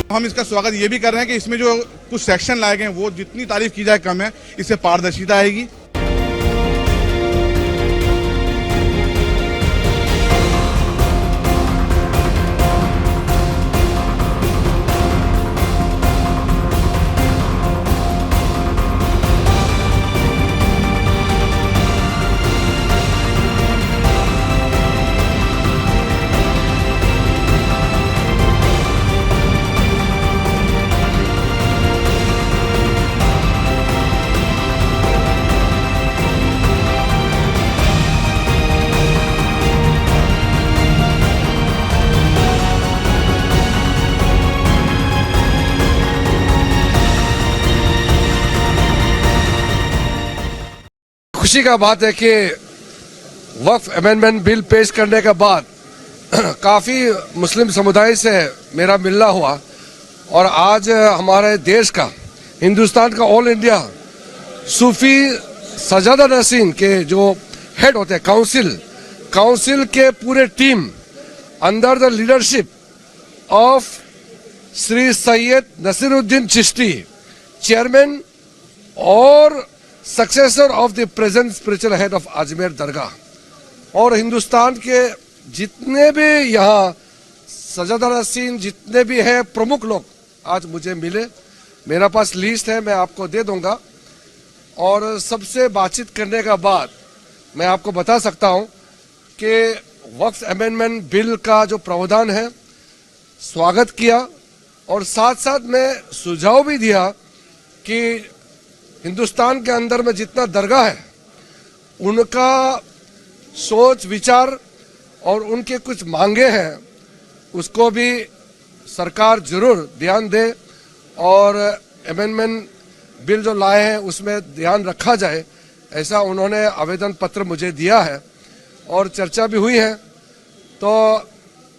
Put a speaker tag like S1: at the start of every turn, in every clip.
S1: हम इसका स्वागत ये भी कर रहे हैं कि इसमें जो कुछ सेक्शन लाए गए हैं वो जितनी तारीफ की जाए कम है। इससे पारदर्शिता आएगी।
S2: खुशी का बात है कि वक्फ अमेंडमेंट बिल पेश करने के बाद काफ़ी मुस्लिम समुदाय से मेरा मिलना हुआ और आज हमारे देश का, हिंदुस्तान का ऑल इंडिया सूफी सजादा नसीन के जो हेड होते हैं काउंसिल के पूरे team under the leadership of Shri Syed Naseeruddin Chishti, chairman और successor of the present spiritual head of Ajmer Dargah, और हिंदुस्तान के जितने भी यहाँ सजादा नसीन जितने भी हैं प्रमुख लोग आज मुझे मिले। मेरा पास लिस्ट है, मैं आपको दे दूंगा। और सबसे बातचीत करने के बाद मैं आपको बता सकता हूँ कि वक्फ अमेंडमेंट बिल का जो प्रावधान है स्वागत किया, और साथ साथ मैं सुझाव भी दिया कि हिंदुस्तान के अंदर में जितना दरगाह है उनका सोच विचार और उनके कुछ मांगे हैं उसको भी सरकार जरूर ध्यान दे, और अमेंडमेंट बिल जो लाए हैं उसमें ध्यान रखा जाए, ऐसा उन्होंने आवेदन पत्र मुझे दिया है और चर्चा भी हुई है। तो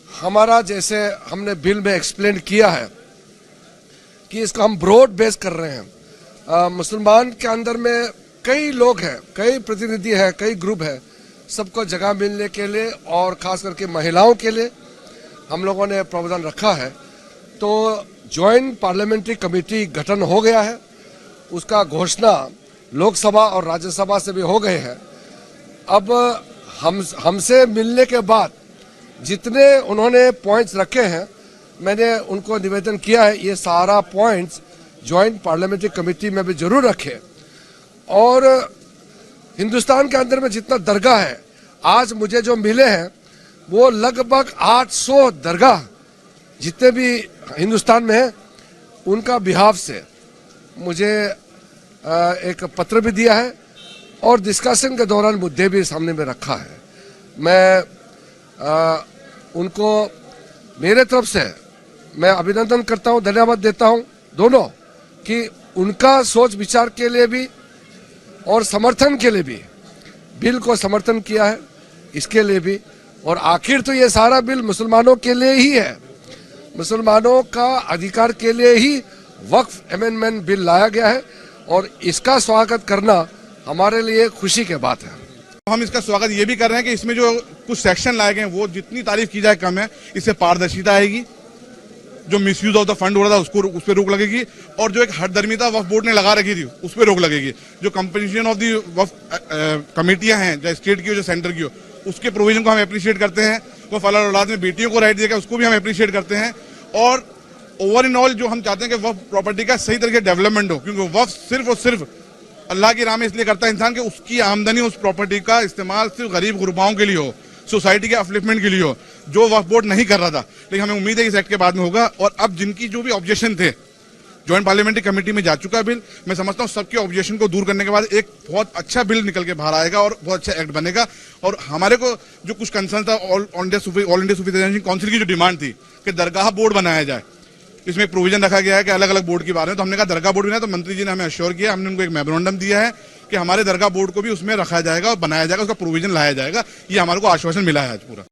S2: हमारा, जैसे हमने बिल में एक्सप्लेन किया है कि इसको हम ब्रॉड बेस कर रहे हैं। मुसलमान के अंदर में कई लोग हैं, कई प्रतिनिधि हैं, कई ग्रुप हैं, सबको जगह मिलने के लिए और ख़ास करके महिलाओं के लिए हम लोगों ने प्रावधान रखा है। तो जॉइंट पार्लियामेंट्री कमेटी गठन हो गया है, उसका घोषणा लोकसभा और राज्यसभा से भी हो गए हैं। अब हमसे मिलने के बाद जितने उन्होंने पॉइंट्स रखे हैं, मैंने उनको निवेदन किया है ये सारा पॉइंट्स जॉइंट पार्लियामेंट्री कमेटी में भी जरूर रखे। और हिंदुस्तान के अंदर में जितना दरगाह है, आज मुझे जो मिले हैं वो लगभग 800 दरगाह जितने भी हिंदुस्तान में हैं उनका बिहाफ से मुझे एक पत्र भी दिया है और डिस्कशन के दौरान मुद्दे भी सामने में रखा है। मैं उनको मेरे तरफ से मैं अभिनंदन करता हूँ, धन्यवाद देता हूँ दोनों, कि उनका सोच विचार के लिए भी और समर्थन के लिए भी बिल को समर्थन किया है, इसके लिए भी। और आखिर तो ये सारा बिल मुसलमानों के लिए ही है, मुसलमानों का अधिकार के लिए ही वक्फ अमेंडमेंट बिल लाया गया है और इसका स्वागत करना हमारे लिए खुशी की बात है।
S1: हम इसका स्वागत ये भी कर रहे हैं कि इसमें जो कुछ सेक्शन लाए गए हैं वो जितनी तारीफ की जाए कम है। इससे पारदर्शिता आएगी। जो मिसयूज ऑफ द फंड हो रहा था उसको उस पर रोक लगेगी, और जो एक हरदर्मिता वक्फ बोर्ड ने लगा रखी थी उस पर रोक लगेगी। जो कंपोजिशन ऑफ दी वक्फ कमेटियां हैं, चाहे स्टेट की हो, जो सेंटर की हो, उसके प्रोविजन को हम अप्रिशिएट करते हैं। वो फलाह औलाद में बेटियों को राइट दिया गया उसको भी हम अप्रिशिएट करते हैं। और ओवर इन ऑल जो हम चाहते हैं कि वक्फ प्रॉपर्टी का सही तरीके डेवलपमेंट हो, क्योंकि वक्फ सिर्फ और सिर्फ अल्लाह की राह में इसलिए करता है इंसान कि उसकी आमदनी उस प्रॉपर्टी का इस्तेमाल सिर्फ गरीब गुरबाओं के लिए हो, सोसाइटी के अपलिफ्टमेंट के लिए हो, जो वक्फ बोर्ड नहीं कर रहा था। लेकिन हमें उम्मीद है कि इस एक्ट के बाद में होगा। और अब जिनकी जो भी ऑब्जेक्शन थे, जॉइंट पार्लियामेंट्री कमेटी में जा चुका बिल, मैं समझता हूँ सबके ऑब्जेक्शन को दूर करने के बाद एक बहुत अच्छा बिल निकल के बाहर आएगा और बहुत अच्छा एक्ट बनेगा। और हमारे को जो कुछ कंसर्न था, ऑल इंडिया सूफी काउंसिल की जो डिमांड थी कि दरगाह बोर्ड बनाया जाए, इसमें प्रोविजन रखा गया है कि अलग अलग बोर्ड के बारे में। तो हमने कहा दरगाह बोर्ड भी नहीं, तो मंत्री जी ने हमें अश्योर किया, हमने उनको एक मेमोरेंडम दिया है कि हमारे दरगाह बोर्ड को भी उसमें रखा जाएगा और बनाया जाएगा, उसका प्रोविजन लाया जाएगा। ये हमारे को आश्वासन मिला है आज पूरा।